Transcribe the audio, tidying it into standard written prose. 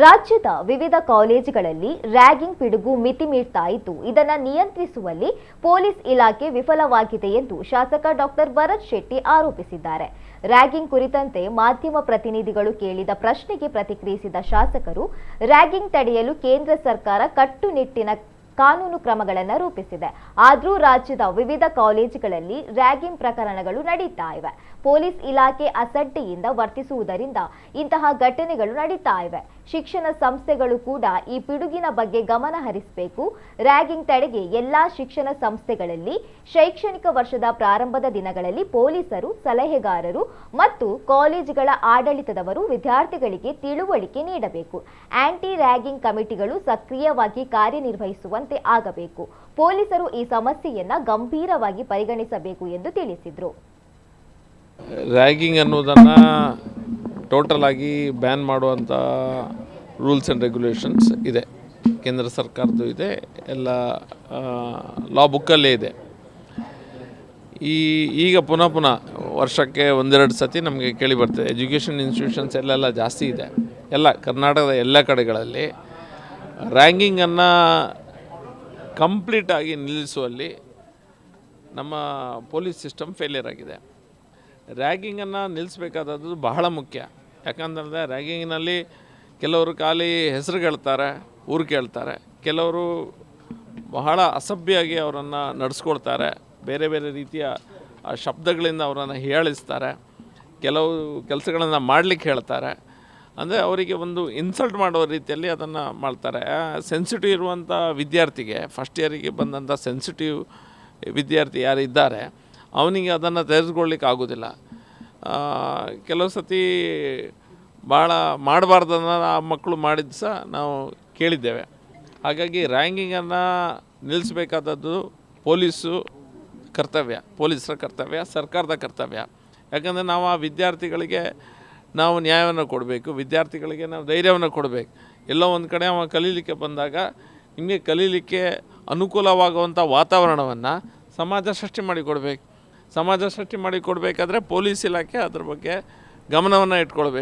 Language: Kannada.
ರಾಜ್ಯದ ವಿವಿಧ ಕಾಲೇಜುಗಳಲ್ಲಿ ರ್ಯಾಗಿಂಗ್ ಪಿಡುಗು ಮಿತಿ ಮೀರ್ತಾ ಇದ್ದು ಇದನ್ನು ನಿಯಂತ್ರಿಸುವಲ್ಲಿ ಪೊಲೀಸ್ ಇಲಾಖೆ ವಿಫಲವಾಗಿದೆ ಎಂದು ಶಾಸಕ ಡಾಕ್ಟರ್ ಭರತ್ ಶೆಟ್ಟಿ ಆರೋಪಿಸಿದ್ದಾರೆ. ರ್ಯಾಗಿಂಗ್ ಕುರಿತಂತೆ ಮಾಧ್ಯಮ ಪ್ರತಿನಿಧಿಗಳು ಕೇಳಿದ ಪ್ರಶ್ನೆಗೆ ಪ್ರತಿಕ್ರಿಯಿಸಿದ ಶಾಸಕರು, ರ್ಯಾಗಿಂಗ್ ತಡೆಯಲು ಕೇಂದ್ರ ಸರ್ಕಾರ ಕಟ್ಟುನಿಟ್ಟಿನ ಕಾನೂನು ಕ್ರಮಗಳನ್ನು ರೂಪಿಸಿದೆ. ಆದರೂ ರಾಜ್ಯದ ವಿವಿಧ ಕಾಲೇಜುಗಳಲ್ಲಿ ರ್ಯಾಗಿಂಗ್ ಪ್ರಕರಣಗಳು ನಡೀತಾ ಇವೆ. ಪೊಲೀಸ್ ಇಲಾಖೆ ಅಸಡ್ಡೆಯಿಂದ ವರ್ತಿಸುವುದರಿಂದ ಇಂತಹ ಘಟನೆಗಳು ನಡೀತಾ ಇವೆ. ಶಿಕ್ಷಣ ಸಂಸ್ಥೆಗಳು ಕೂಡ ಈ ಪಿಡುಗಿನ ಬಗ್ಗೆ ಗಮನ ಹರಿಸಬೇಕು. ರ್ಯಾಗಿಂಗ್ ತಡೆಗೆ ಎಲ್ಲಾ ಶಿಕ್ಷಣ ಸಂಸ್ಥೆಗಳಲ್ಲಿ ಶೈಕ್ಷಣಿಕ ವರ್ಷದ ಪ್ರಾರಂಭದ ದಿನಗಳಲ್ಲಿ ಪೊಲೀಸರು, ಸಲಹೆಗಾರರು ಮತ್ತು ಕಾಲೇಜುಗಳ ಆಡಳಿತದವರು ವಿದ್ಯಾರ್ಥಿಗಳಿಗೆ ತಿಳುವಳಿಕೆ ನೀಡಬೇಕು. ಆಂಟಿ ರ್ಯಾಗಿಂಗ್ ಕಮಿಟಿಗಳು ಸಕ್ರಿಯವಾಗಿ ಕಾರ್ಯನಿರ್ವಹಿಸುವಂತೆ ಆಗಬೇಕು. ಪೊಲೀಸರು ಈ ಸಮಸ್ಯೆಯನ್ನ ಗಂಭೀರವಾಗಿ ಪರಿಗಣಿಸಬೇಕು ಎಂದು ತಿಳಿಸಿದರು. ರ್ಯಾಗಿಂಗ್ ಅನ್ನೋದನ್ನು ಟೋಟಲ್ ಆಗಿ ಬ್ಯಾನ್ ಮಾಡುವಂಥ ರೂಲ್ಸ್ ಆ್ಯಂಡ್ ರೆಗ್ಯುಲೇಷನ್ಸ್ ಇದೆ, ಕೇಂದ್ರ ಸರ್ಕಾರದ್ದು ಇದೆ, ಎಲ್ಲ ಲಾ ಬುಕ್ಕಲ್ಲೇ ಇದೆ. ಈಗ ಪುನಃ ವರ್ಷಕ್ಕೆ ಒಂದೆರಡು ಸತಿ ನಮಗೆ ಕೇಳಿ ಬರ್ತದೆ. ಎಜುಕೇಷನ್ ಇನ್ಸ್ಟಿಟ್ಯೂಷನ್ಸ್ ಎಲ್ಲೆಲ್ಲ ಜಾಸ್ತಿ ಇದೆ, ಎಲ್ಲ ಕರ್ನಾಟಕದ ಎಲ್ಲ ಕಡೆಗಳಲ್ಲಿ ರ್ಯಾಂಕಿಂಗನ್ನು ಕಂಪ್ಲೀಟಾಗಿ ನಿಲ್ಲಿಸುವಲ್ಲಿ ನಮ್ಮ ಪೊಲೀಸ್ ಸಿಸ್ಟಮ್ ಫೇಲಿಯರ್ ಆಗಿದೆ. ರ್ಯಾಗಿಂಗನ್ನು ನಿಲ್ಲಿಸಬೇಕಾದದ್ದು ಬಹಳ ಮುಖ್ಯ. ಯಾಕಂತಂದರೆ ರ್ಯಾಗಿಂಗ್ನಲ್ಲಿ ಕೆಲವರು ಖಾಲಿ ಹೆಸರು ಕೇಳ್ತಾರೆ, ಊರು ಕೇಳ್ತಾರೆ, ಕೆಲವರು ಬಹಳ ಅಸಭ್ಯವಾಗಿ ಅವರನ್ನು ನಡೆಸ್ಕೊಳ್ತಾರೆ, ಬೇರೆ ಬೇರೆ ರೀತಿಯ ಶಬ್ದಗಳಿಂದ ಅವರನ್ನು ಹೀಯಾಳಿಸ್ತಾರೆ, ಕೆಲವು ಕೆಲಸಗಳನ್ನು ಮಾಡಲಿಕ್ಕೆ ಹೇಳ್ತಾರೆ. ಅಂದರೆ ಅವರಿಗೆ ಒಂದು ಇನ್ಸಲ್ಟ್ ಮಾಡೋ ರೀತಿಯಲ್ಲಿ ಅದನ್ನು ಮಾಡ್ತಾರೆ. ಸೆನ್ಸಿಟಿವ್ ಇರುವಂಥ ವಿದ್ಯಾರ್ಥಿಗೆ, ಫಸ್ಟ್ ಇಯರಿಗೆ ಬಂದಂಥ ಸೆನ್ಸಿಟಿವ್ ವಿದ್ಯಾರ್ಥಿ ಯಾರಿದ್ದಾರೆ ಅವನಿಗೆ ಅದನ್ನು ತೆಗೆದುಕೊಳ್ಳಿಕ್ಕೆ ಆಗೋದಿಲ್ಲ. ಕೆಲವು ಸತಿ ಭಾಳ ಮಾಡಬಾರ್ದನ್ನು ಆ ಮಕ್ಕಳು ಮಾಡಿದ್ದು ಸಹ ನಾವು ಕೇಳಿದ್ದೇವೆ. ಹಾಗಾಗಿ ರ್ಯಾಂಕಿಂಗನ್ನು ನಿಲ್ಲಿಸಬೇಕಾದದ್ದು ಪೊಲೀಸರ ಕರ್ತವ್ಯ, ಸರ್ಕಾರದ ಕರ್ತವ್ಯ. ಯಾಕಂದರೆ ನಾವು ಆ ವಿದ್ಯಾರ್ಥಿಗಳಿಗೆ ನಾವು ನ್ಯಾಯವನ್ನು ಕೊಡಬೇಕು, ವಿದ್ಯಾರ್ಥಿಗಳಿಗೆ ನಾವು ಧೈರ್ಯವನ್ನು ಕೊಡಬೇಕು. ಎಲ್ಲೋ ಒಂದು ಕಡೆ ಅವ ಕಲೀಲಿಕ್ಕೆ ಬಂದಾಗ ನಿಮಗೆ ಕಲೀಲಿಕ್ಕೆ ಅನುಕೂಲವಾಗುವಂಥ ವಾತಾವರಣವನ್ನು ಸಮಾಜ ಸೃಷ್ಟಿ ಮಾಡಿಕೊಡ್ಬೇಕು. ಸಮಾಜ ಸೃಷ್ಟಿ ಮಾಡಿಕೊಡ್ಬೇಕಾದ್ರೆ ಪೊಲೀಸ್ ಇಲಾಖೆ ಅದ್ರ ಬಗ್ಗೆ ಗಮನವನ್ನು ಇಟ್ಕೊಳ್ಬೇಕು.